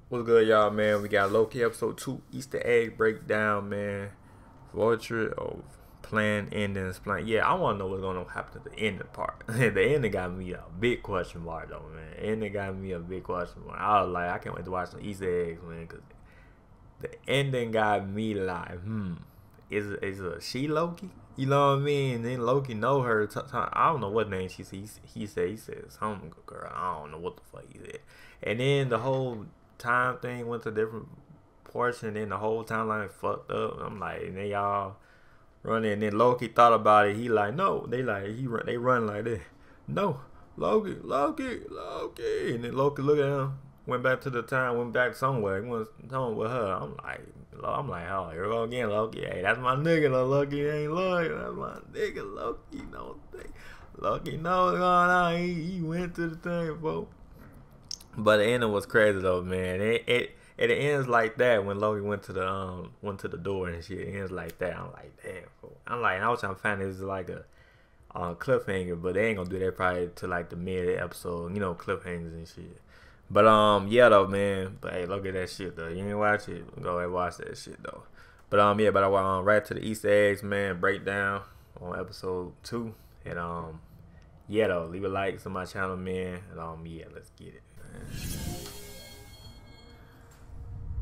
What's good, y'all, man? We got Loki episode 2 Easter egg breakdown, man. Portrait of planned endings. Yeah, I want to know what's going to happen to the ending part. The ending got me a big question mark, though, man. Ending got me a big question mark. I was like, I can't wait to watch some Easter eggs, man, because the ending got me like, is it she Loki? You know what I mean? And then Loki know her. I don't know what name she said. He said some girl. I don't know what the fuck he said. And then the whole time thing went to a different portion. Then the whole timeline fucked up. I'm like, and then y'all running. And then Loki thought about it. He like, no. They run like that. No, Loki. And then Loki looked at him. Went back to the time. Went back somewhere. He went home with her. I'm like, oh, here we go again, Loki. Hey, that's my nigga, Loki. Ain't loyal. That's my nigga, Loki. Loki knows what's going on. He went to the thing, folks. But the ending was crazy though, man. It ends like that when Loki went to the door and shit. It ends like that. I'm like, damn, fool. I was trying to find this like a cliffhanger, but they ain't gonna do that probably to like the mid episode, you know, cliffhangers and shit. But yeah though, man. But hey, look at that shit though. You ain't watch it? Go ahead and watch that shit though. But yeah, but I went right to the Easter eggs, man. Breakdown on episode 2. And yeah though, leave a like to my channel, man. And yeah, let's get it, man.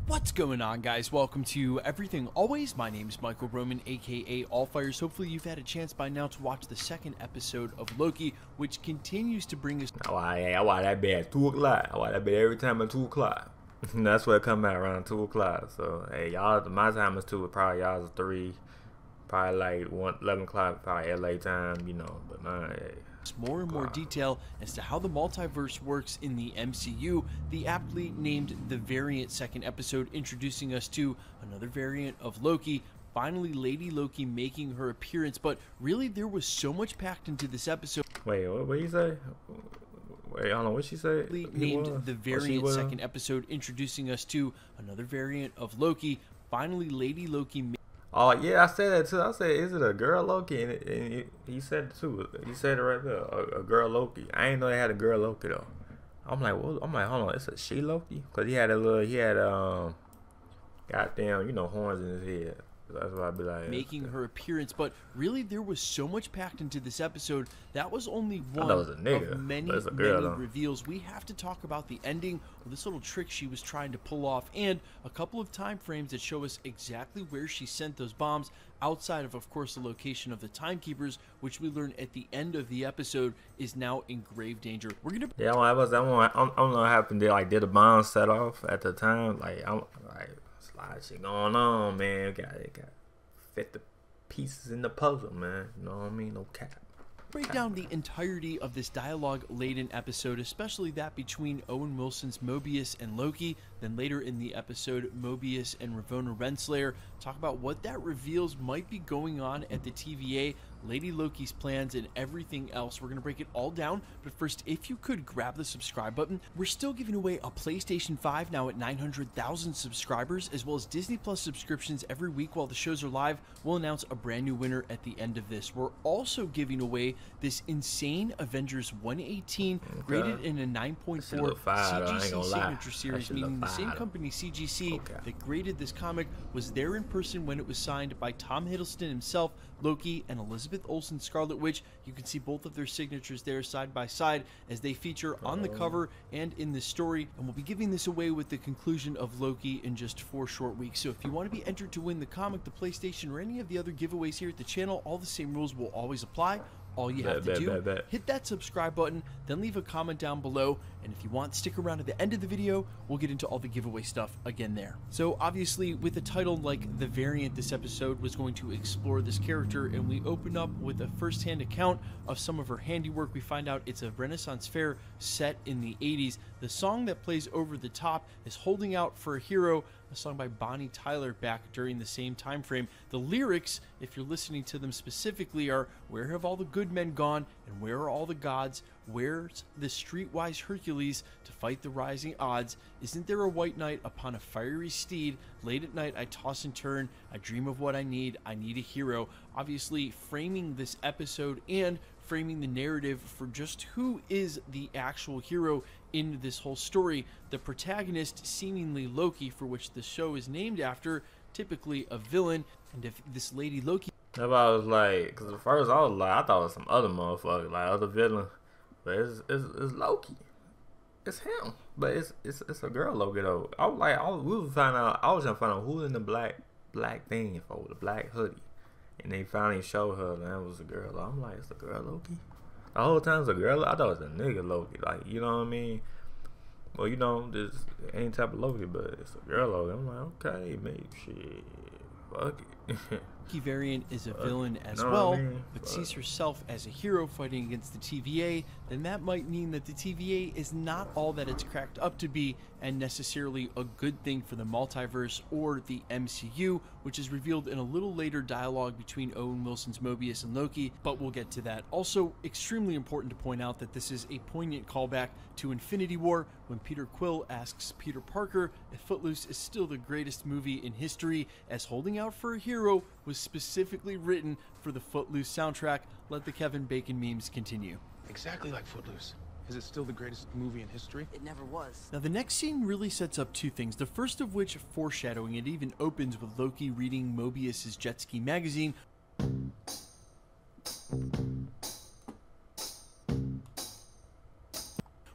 What's going on, guys? Welcome to Everything Always. My name is Michael Roman, aka Allfires. Hopefully you've had a chance by now to watch the second episode of Loki, which continues to bring us... I watch that bit at 2 o'clock. I watch that bit every time at 2 o'clock. That's what it come out, around 2 o'clock. So, hey, y'all, my time is 2. Probably y'all's is 3. Probably like 11 o'clock, probably LA time, you know. But mine, hey. More and more detail as to how the multiverse works in the MCU. The aptly named The Variant second episode, introducing us to another variant of Loki. Finally, Lady Loki making her appearance, but really there was so much packed into this episode. Wait, what you say? Wait, I don't know what she said. Named The Variant second episode, introducing us to another variant of Loki. Finally, Lady Loki. Oh yeah, I said that too. I said, is it a girl Loki? And he said it too. He said it right there, a girl Loki. I ain't know they had a girl Loki though. I'm like, hold on, it's a she Loki? Cause he had goddamn, you know, horns in his head. That's why I'd be like, making her appearance, but really there was so much packed into this episode. That was only one of many reveals. We have to talk about the ending of this little trick she was trying to pull off, and a couple of time frames that show us exactly where she sent those bombs, outside of course, the location of the timekeepers, which we learn at the end of the episode is now in grave danger. We're gonna I don't know what happened there. Like, did the bomb set off at the time? Like, I'm like, it's a lot of shit going on, man. Got fit the pieces in the puzzle, man. You know what I mean? No cap. Break down the entirety of this dialogue-laden episode, especially that between Owen Wilson's Mobius and Loki, then later in the episode, Mobius and Ravonna Renslayer. Talk about what that reveals might be going on at the TVA, Lady Loki's plans, and everything else. We're going to break it all down, but first, if you could grab the subscribe button. We're still giving away a PlayStation 5 now at 900,000 subscribers, as well as Disney Plus subscriptions every week while the shows are live. We'll announce a brand new winner at the end of this. We're also giving away this insane Avengers 118 graded in a 9.4 CGC signature series, meaning the same company, CGC, that graded this comic was there in person when it was signed by Tom Hiddleston himself, Loki, and Elizabeth Olsen, Scarlet Witch. You can see both of their signatures there side by side as they feature on the cover and in the story, and we'll be giving this away with the conclusion of Loki in just 4 short weeks. So if you want to be entered to win the comic, the PlayStation, or any of the other giveaways here at the channel, all the same rules will always apply. All you have to do, hit that subscribe button, then leave a comment down below, and if you want, stick around at the end of the video. We'll get into all the giveaway stuff again there. So obviously, with a title like The Variant, this episode was going to explore this character, and we open up with a first-hand account of some of her handiwork. We find out it's a Renaissance fair set in the 80s. The song that plays over the top is Holding Out for a Hero, a song by Bonnie Tyler back during the same time frame. The lyrics, if you're listening to them specifically, are, where have all the good men gone, and where are all the gods? Where's the streetwise Hercules to fight the rising odds? Isn't there a white knight upon a fiery steed? Late at night I toss and turn, I dream of what I need a hero. Obviously framing this episode and framing the narrative for just who is the actual hero in this whole story. The protagonist, seemingly Loki, for which the show is named after, typically a villain. And if this lady Loki... That's why I was like, because at first I was like, I thought it was some other motherfucker, like other villain. But it's Loki. It's him. But it's a girl Loki though. I was like, we was trying to find out who in the black thing for the black hoodie. And they finally showed her, and that was a girl. I'm like, it's a girl Loki? The whole time it's a girl. I thought it was a nigga Loki. Like, you know what I mean? Well, you know, this ain't type of Loki, but it's a girl Loki. I'm like, okay, maybe shit. Fuck it. Loki variant is a villain as well, but sees herself as a hero fighting against the TVA, then that might mean that the TVA is not all that it's cracked up to be, and necessarily a good thing for the multiverse or the MCU, which is revealed in a little later dialogue between Owen Wilson's Mobius and Loki, but we'll get to that. Also, extremely important to point out that this is a poignant callback to Infinity War, when Peter Quill asks Peter Parker if Footloose is still the greatest movie in history, as Holding Out for a Hero was specifically written for the Footloose soundtrack. Let the Kevin Bacon memes continue. Exactly like Footloose. Is it still the greatest movie in history? It never was. Now the next scene really sets up two things. The first of which, foreshadowing, it even opens with Loki reading Mobius's Jet Ski magazine,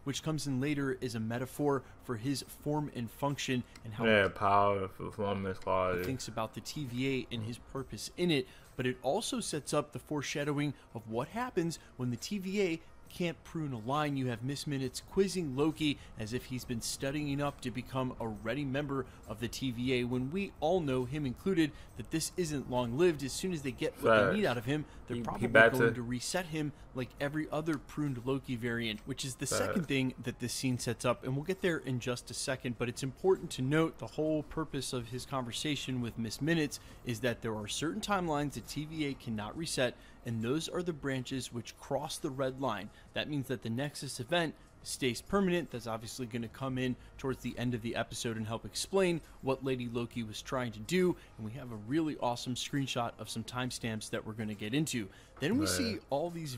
which comes in later as a metaphor for his form and function and how power, performance, quality. He thinks about the TVA and his purpose in it, but it also sets up the foreshadowing of what happens when the TVA can't prune a line. You have Miss Minutes quizzing Loki as if he's been studying up to become a ready member of the TVA, when we all know, him included, that this isn't long-lived. As soon as they get what they need out of him, they're probably going to reset him like every other pruned Loki variant, which is the second thing that this scene sets up, and we'll get there in just a second. But it's important to note the whole purpose of his conversation with Miss Minutes is that there are certain timelines that TVA cannot reset, and those are the branches which cross the red line. That means that the Nexus event stays permanent. That's obviously going to come in towards the end of the episode and help explain what Lady Loki was trying to do, and we have a really awesome screenshot of some timestamps that we're going to get into. Then we see all these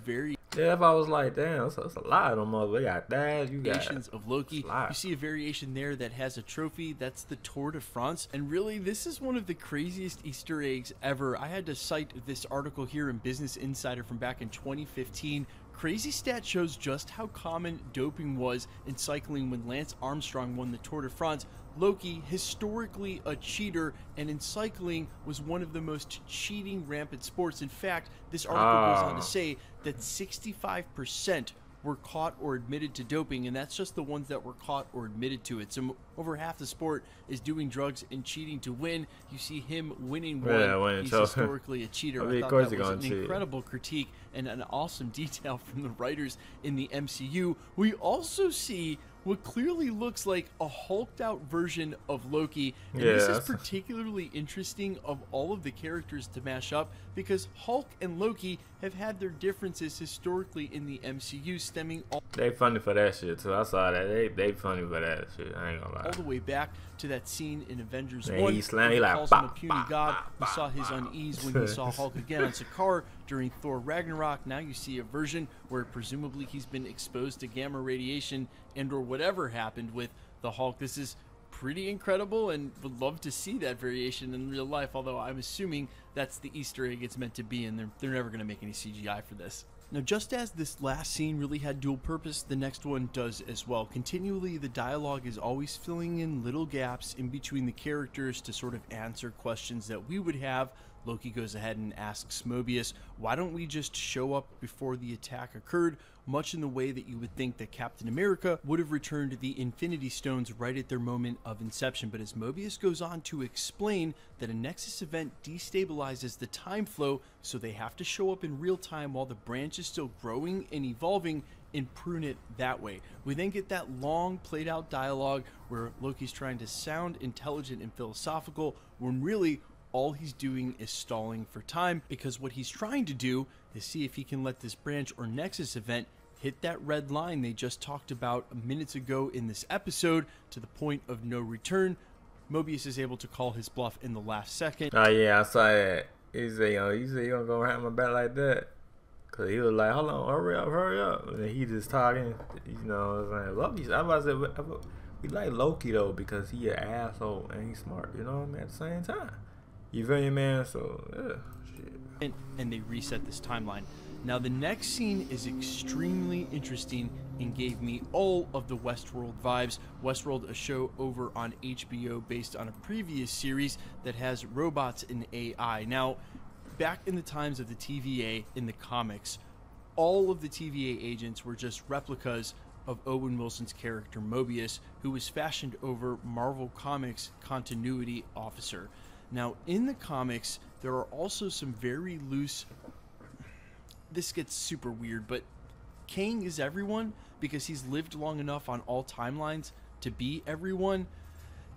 if I was like, damn, that's a lot of them motherfuckers. You got that, you got variations of Loki. You see a variation there that has a trophy. That's the Tour de France. And really, this is one of the craziest Easter eggs ever. I had to cite this article here in Business Insider from back in 2015. Crazy Stat shows just how common doping was in cycling when Lance Armstrong won the Tour de France. Loki, historically a cheater, and in cycling was one of the most cheating rampant sports. In fact, this article goes on to say that 65% were caught or admitted to doping, and that's just the ones that were caught or admitted to it. So over half the sport is doing drugs and cheating to win. You see him winning one. He's historically a cheater. I thought that was an incredible critique and an awesome detail from the writers in the MCU. We also see what clearly looks like a hulked out version of Loki. And this is particularly interesting of all of the characters to mash up, because Hulk and Loki have had their differences historically in the MCU, stemming all... They funny for that shit too. I saw that. They funny for that shit. I ain't gonna lie. All the way back to that scene in Avengers 1. He calls him a puny god. We saw his unease when he saw Hulk again on Sakaar during Thor Ragnarok. Now you see a version where presumably he's been exposed to gamma radiation and or whatever happened with the Hulk. This is pretty incredible, and would love to see that variation in real life, although I'm assuming that's the Easter egg it's meant to be, and they're never going to make any CGI for this. Now, just as this last scene really had dual purpose, the next one does as well. Continually, the dialogue is always filling in little gaps in between the characters to sort of answer questions that we would have. Loki goes ahead and asks Mobius, why don't we just show up before the attack occurred? Much in the way that you would think that Captain America would have returned the Infinity Stones right at their moment of inception. But as Mobius goes on to explain that a Nexus event destabilizes the time flow, so they have to show up in real time while the branch is still growing and evolving, and prune it that way. We then get that long played out dialogue where Loki's trying to sound intelligent and philosophical, when really all he's doing is stalling for time, because what he's trying to do is see if he can let this branch or Nexus event hit that red line they just talked about minutes ago in this episode, to the point of no return. Mobius is able to call his bluff in the last second. Oh yeah, I saw that. He said, you gonna go behind my back like that? Cause he was like, hold on, hurry up. And he just talking, you know what I'm saying? Loki, I was about to say, we like Loki though, because he an asshole and he's smart, you know what I mean, at the same time. You feel me, man? So, yeah, shit. And they reset this timeline. Now, the next scene is extremely interesting and gave me all of the Westworld vibes. Westworld, a show over on HBO based on a previous series that has robots and AI. Now, back in the times of the TVA in the comics, all of the TVA agents were just replicas of Owen Wilson's character Mobius, who was fashioned over Marvel Comics continuity officer. Now, in the comics, there are also some very loose... This gets super weird, but Kang is everyone because he's lived long enough on all timelines to be everyone.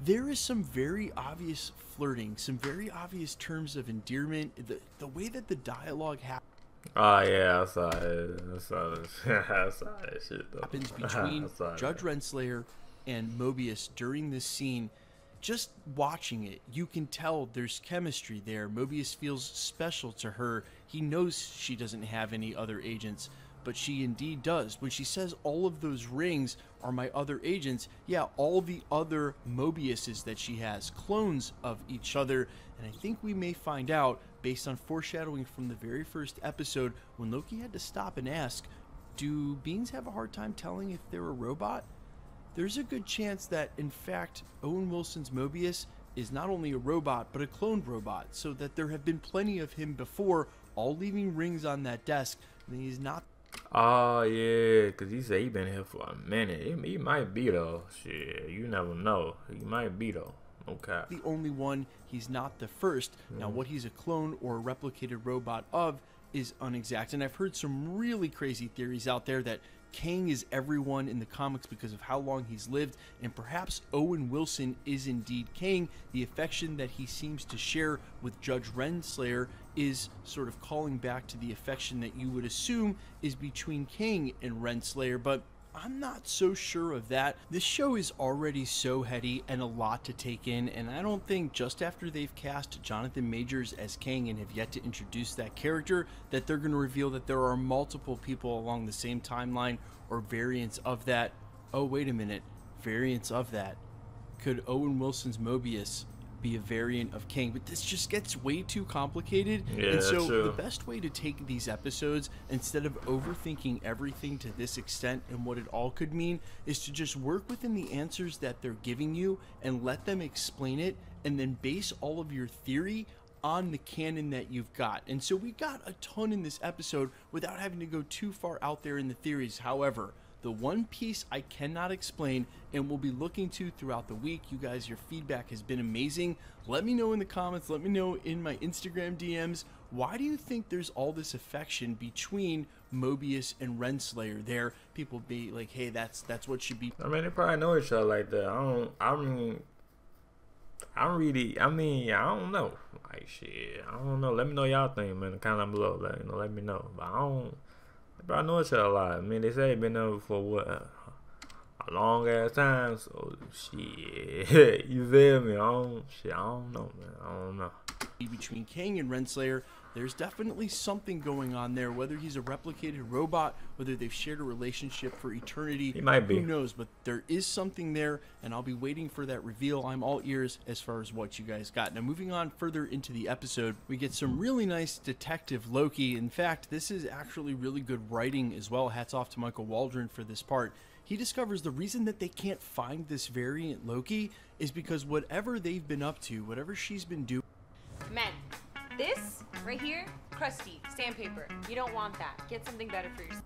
There is some very obvious flirting, some very obvious terms of endearment. The way that the dialogue happens. Oh yeah, I saw it. I saw that shit though. Happens between Judge Renslayer and Mobius during this scene. Just watching it, you can tell there's chemistry there. Mobius feels special to her. He knows she doesn't have any other agents, but she indeed does. When she says all of those rings are my other agents, yeah, all the other Mobiuses that she has, clones of each other. And I think we may find out, based on foreshadowing from the very first episode, when Loki had to stop and ask, do beings have a hard time telling if they're a robot? There's a good chance that, in fact, Owen Wilson's Mobius is not only a robot, but a cloned robot, so that there have been plenty of him before, all leaving rings on that desk, and he's not... Oh, yeah, because he said he been here for a minute. He might be, though. Shit, you never know. He might be, though. Okay. The only one, he's not the first. Now, what he's a clone or a replicated robot of is unexact, and I've heard some really crazy theories out there that Kang is everyone in the comics because of how long he's lived, and perhaps Owen Wilson is indeed Kang. The affection that he seems to share with Judge Renslayer is sort of calling back to the affection that you would assume is between Kang and Renslayer, but I'm not so sure of that. This show is already so heady and a lot to take in, and I don't think just after they've cast Jonathan Majors as Kang and have yet to introduce that character that they're going to reveal that there are multiple people along the same timeline or variants of that. Oh, wait a minute. Variants of that. Could Owen Wilson's Mobius be a variant of Kang? But this just gets way too complicated. Yeah, and so true. The best way to take these episodes, instead of overthinking everything to this extent and what it all could mean, is to just work within the answers that they're giving you and let them explain it, and then base all of your theory on the canon that you've got. And so we got a ton in this episode without having to go too far out there in the theories. However, the one piece I cannot explain and will be looking to throughout the week, you guys, your feedback has been amazing. Let me know in the comments, let me know in my Instagram DMs, why do you think there's all this affection between Mobius and Renslayer there? People be like, hey, that's what should be. I mean, they probably know each other like that. I don't know. Like, shit, I don't know. Let me know y'all think, man. Comment below, let me know. But they probably know each other a lot. I mean, they say they've been there for what, a long ass time. So shit, you feel me? I don't know, man. I don't know. Between Kang and Renslayer, there's definitely something going on there. Whether he's a replicated robot, whether they've shared a relationship for eternity, he might be. Who knows? But there is something there, and I'll be waiting for that reveal. I'm all ears as far as what you guys got. Now, moving on further into the episode, we get some really nice detective Loki. In fact, this is actually really good writing as well. Hats off to Michael Waldron for this part. He discovers the reason that they can't find this variant Loki is because whatever they've been up to, whatever she's been doing. Men, this right here, crusty, sandpaper. You don't want that. Get something better for yourself.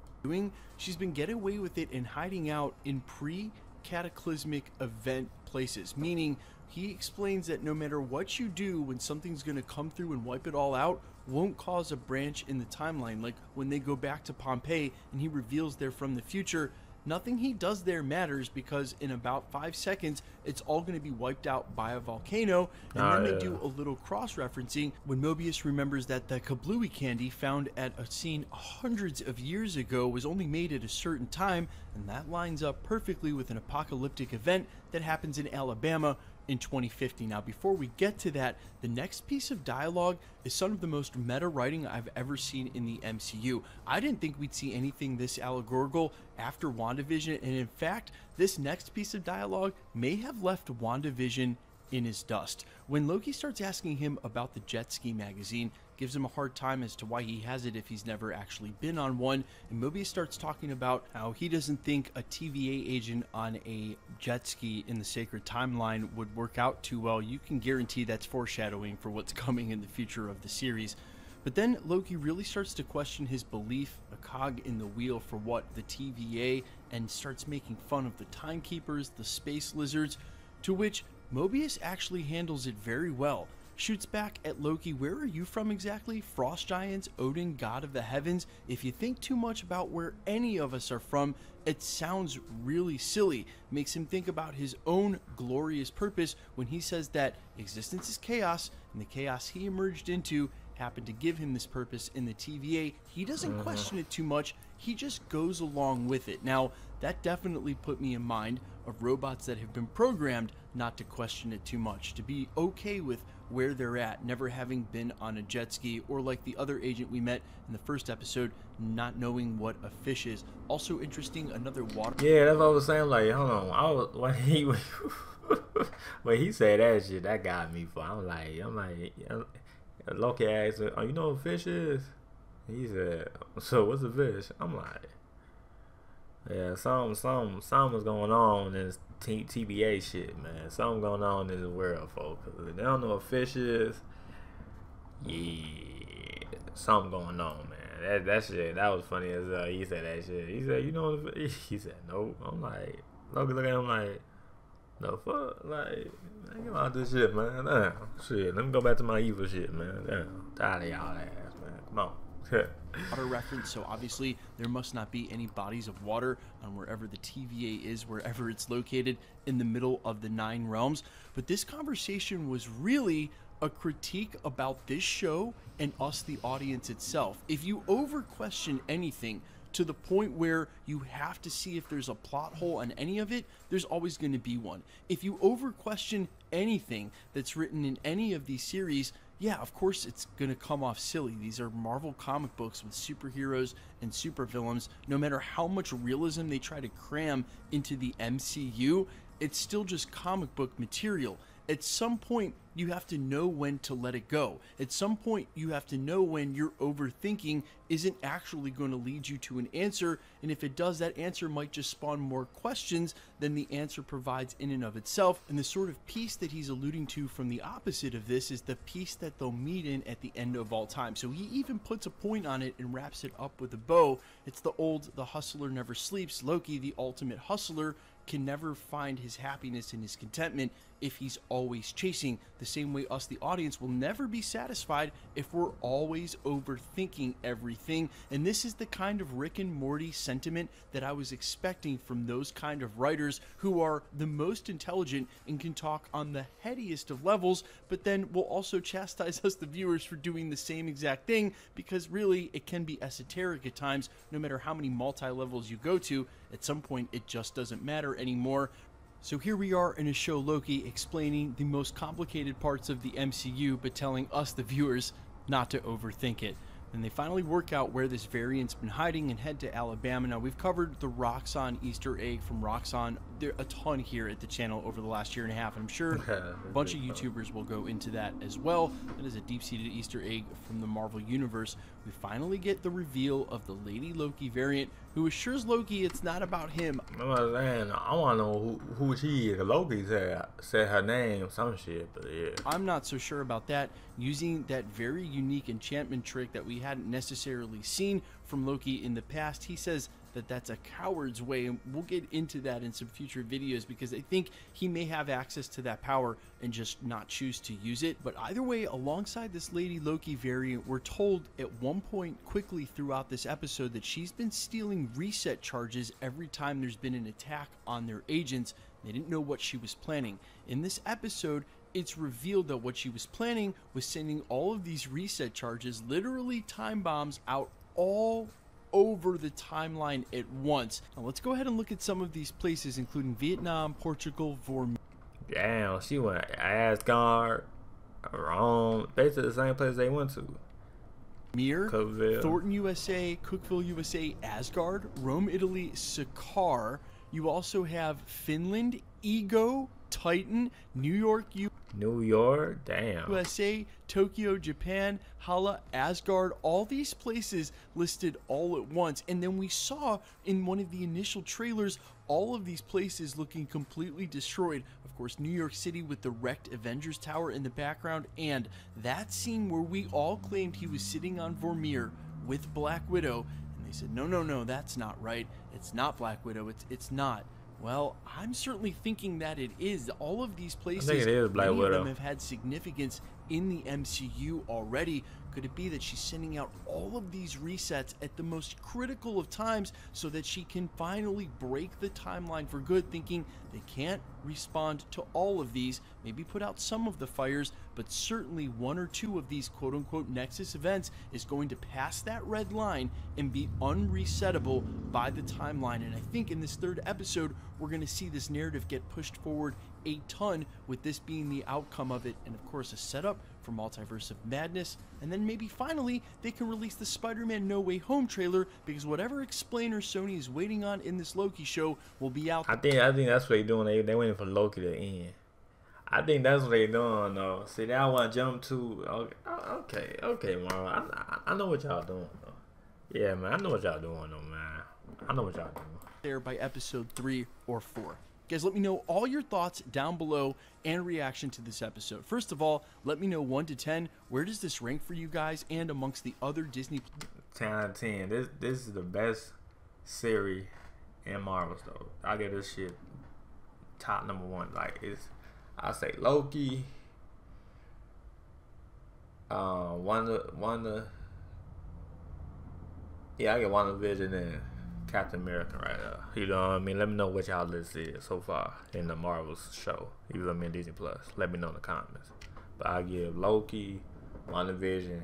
She's been getting away with it and hiding out in pre-cataclysmic event places, meaning he explains that no matter what you do, when something's going to come through and wipe it all out, won't cause a branch in the timeline. Like when they go back to Pompeii and he reveals they're from the future, nothing he does there matters because in about 5 seconds, it's all going to be wiped out by a volcano. And then they do a little cross-referencing when Mobius remembers that the kablooey candy found at a scene hundreds of years ago was only made at a certain time, and that lines up perfectly with an apocalyptic event that happens in Alabama in 2050. Now, before we get to that, the next piece of dialogue is some of the most meta writing I've ever seen in the MCU. I didn't think we'd see anything this allegorical after WandaVision, and in fact, this next piece of dialogue may have left WandaVision in his dust. When Loki starts asking him about the jet ski magazine, gives him a hard time as to why he has it if he's never actually been on one, and Mobius starts talking about how he doesn't think a TVA agent on a jet ski in the sacred timeline would work out too well. You can guarantee that's foreshadowing for what's coming in the future of the series. But then Loki really starts to question his belief, a cog in the wheel for what the TVA, and starts making fun of the timekeepers, the space lizards, to which Mobius actually handles it very well. Shoots back at Loki, where are you from exactly? Frost giants, Odin, god of the heavens? If you think too much about where any of us are from, it sounds really silly. Makes him think about his own glorious purpose when he says that existence is chaos, and the chaos he emerged into happened to give him this purpose in the TVA. He doesn't question it too much, he just goes along with it. Now, that definitely put me in mind of robots that have been programmed not to question it too much, to be okay with where they're at, never having been on a jet ski, or like the other agent we met in the first episode, not knowing what a fish is. Also interesting, another water. Yeah, that's what I was saying. Like, hold on, when he said that shit, that got me. I'm like, Loki asked, "Oh, you know what a fish is?" He said, "So what's a fish?" I'm like, yeah, something was going on in this TBA shit, man. Something going on in the world, folks. If they don't know what fish is, yeah, something going on, man. That shit, that was funny as he said that shit. He said, "You know," he said, "No." I'm like, Loki look at him like, "No fuck, like, I ain't about this shit, man. Damn, shit. Let me go back to my evil shit, man. Damn, tired of y'all ass, man. Come on." Water reference, so obviously there must not be any bodies of water on wherever the TVA is, wherever it's located in the middle of the 9 realms. But this conversation was really a critique about this show and us, the audience itself. If you over question anything to the point where you have to see if there's a plot hole on any of it, there's always going to be one. If you over question anything that's written in any of these series, yeah, of course it's going to come off silly. These are Marvel comic books with superheroes and supervillains. No matter how much realism they try to cram into the MCU, it's still just comic book material. At some point, you have to know when to let it go. At some point, you have to know when your overthinking isn't actually going to lead you to an answer, and if it does, that answer might just spawn more questions than the answer provides in and of itself. And the sort of peace that he's alluding to from the opposite of this is the peace that they'll meet in at the end of all time. So he even puts a point on it and wraps it up with a bow. It's the hustler never sleeps. Loki, the ultimate hustler, can never find his happiness and his contentment if he's always chasing, the same way us, the audience, will never be satisfied if we're always overthinking everything. And this is the kind of Rick and Morty sentiment that I was expecting from those kind of writers who are the most intelligent and can talk on the headiest of levels, but then will also chastise us, the viewers, for doing the same exact thing, because really it can be esoteric at times. No matter how many multi-levels you go to, at some point it just doesn't matter anymore. So here we are in a show, Loki, explaining the most complicated parts of the MCU, but telling us, the viewers, not to overthink it. And they finally work out where this variant's been hiding and head to Alabama. Now, we've covered the Roxxon Easter egg from Roxxon. There a ton here at the channel over the last year and a half, and I'm sure a bunch of YouTubers will go into that as well. That is a deep-seated Easter egg from the Marvel Universe. We finally get the reveal of the Lady Loki variant, who assures Loki it's not about him. I want to know who she is. Loki said her name, some shit, but yeah. I'm not so sure about that. Using that very unique enchantment trick that we hadn't necessarily seen from Loki in the past, he says that that's a coward's way, and we'll get into that in some future videos, because I think he may have access to that power and just not choose to use it. But either way, alongside this Lady Loki variant, we're told at one point quickly throughout this episode that she's been stealing reset charges every time there's been an attack on their agents. They didn't know what she was planning. In this episode, it's revealed that what she was planning was sending all of these reset charges, literally time bombs, out all over the timeline at once. Now let's go ahead and look at some of these places, including Vietnam, Portugal, Damn, she went Asgard, Rome, basically the same place they went to. Mir, Cookville. Thornton, USA, Cookville, USA, Asgard, Rome, Italy, Sakar. You also have Finland, Ego, Titan, New York, Damn. USA, Tokyo, Japan, Hala, Asgard, all these places listed all at once. And then we saw in one of the initial trailers all of these places looking completely destroyed. Of course, New York City with the wrecked Avengers Tower in the background, and that scene where we all claimed he was sitting on Vormir with Black Widow, and they said, no, that's not right. It's not Black Widow. It's not. Well, I'm certainly thinking that it is. All of these places, I think it is Black many Widow. of them have had significance in the MCU already. Could it be that she's sending out all of these resets at the most critical of times so that she can finally break the timeline for good, thinking they can't respond to all of these, maybe put out some of the fires, but certainly one or two of these quote-unquote Nexus events is going to pass that red line and be unresettable by the timeline. And I think in this third episode, we're going to see this narrative get pushed forward a ton, with this being the outcome of it, and of course a setup for Multiverse of Madness. And then maybe finally they can release the Spider-Man No Way Home trailer, because whatever explainer Sony is waiting on in this Loki show will be out. I think that's what they're doing. They waiting for Loki to end. I think that's what they're doing though. See, now I want to jump to okay, Mara. I know what y'all doing though. Yeah, man, I know what y'all doing though, man. I know what y'all doing. There by episode 3 or 4. Guys, let me know all your thoughts down below and reaction to this episode. First of all, let me know 1 to 10. Where does this rank for you guys and amongst the other Disney? 10 out of 10. This is the best series in Marvel though. I get this shit top number 1. Like I say Loki, Wanda. Yeah, I get WandaVision and Captain America right there. You know what I mean? Let me know what y'all list is so far in the Marvel's show. You know what I mean? Disney Plus. Let me know in the comments. But I give Loki, WandaVision,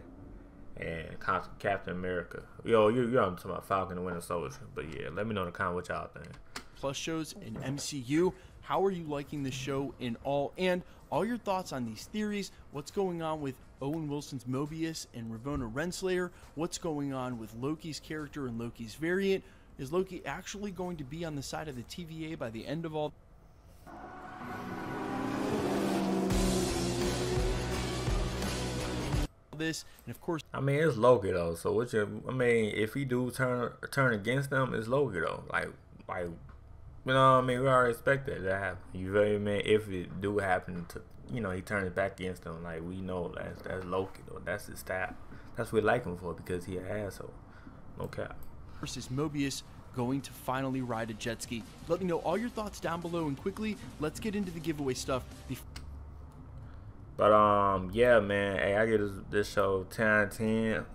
and Captain America. You're talking about Falcon and Winter Soldier. But yeah, let me know in the comments what y'all think. Plus shows in MCU. How are you liking the show in all? And all your thoughts on these theories. What's going on with Owen Wilson's Mobius and Ravonna Renslayer? What's going on with Loki's character and Loki's variant? Is Loki actually going to be on the side of the TVA by the end of all this? And of course, I mean, it's Loki though. So if he do turn against them, it's Loki though. Like you know what I mean? We already expect that to happen. You feel me, man? If it do happen to, he turns back against them, like we know that's Loki though. That's his style. That's what we like him for, because he an asshole. No cap. Versus Mobius going to finally ride a jet ski. Let me know all your thoughts down below, and quickly, let's get into the giveaway stuff. But yeah, man. Hey, I give this show 10 out of 10.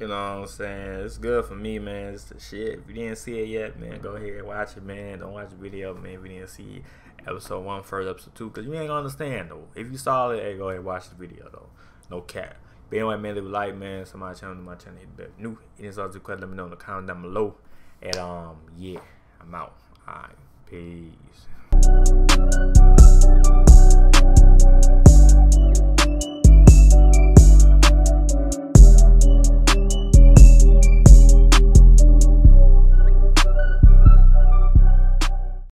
You know what I'm saying? It's good for me, man. It's the shit. If you didn't see it yet, man, go ahead and watch it, man. Don't watch the video, man, if you didn't see episode 1 first, episode 2, because you ain't gonna understand though. If you saw it, hey, go ahead and watch the video though. No cap. But anyway, man, leave a like, man. So my channel, hit the bell. New. It is also good. Let me know in the comment down below. And yeah, I'm out. Alright, peace.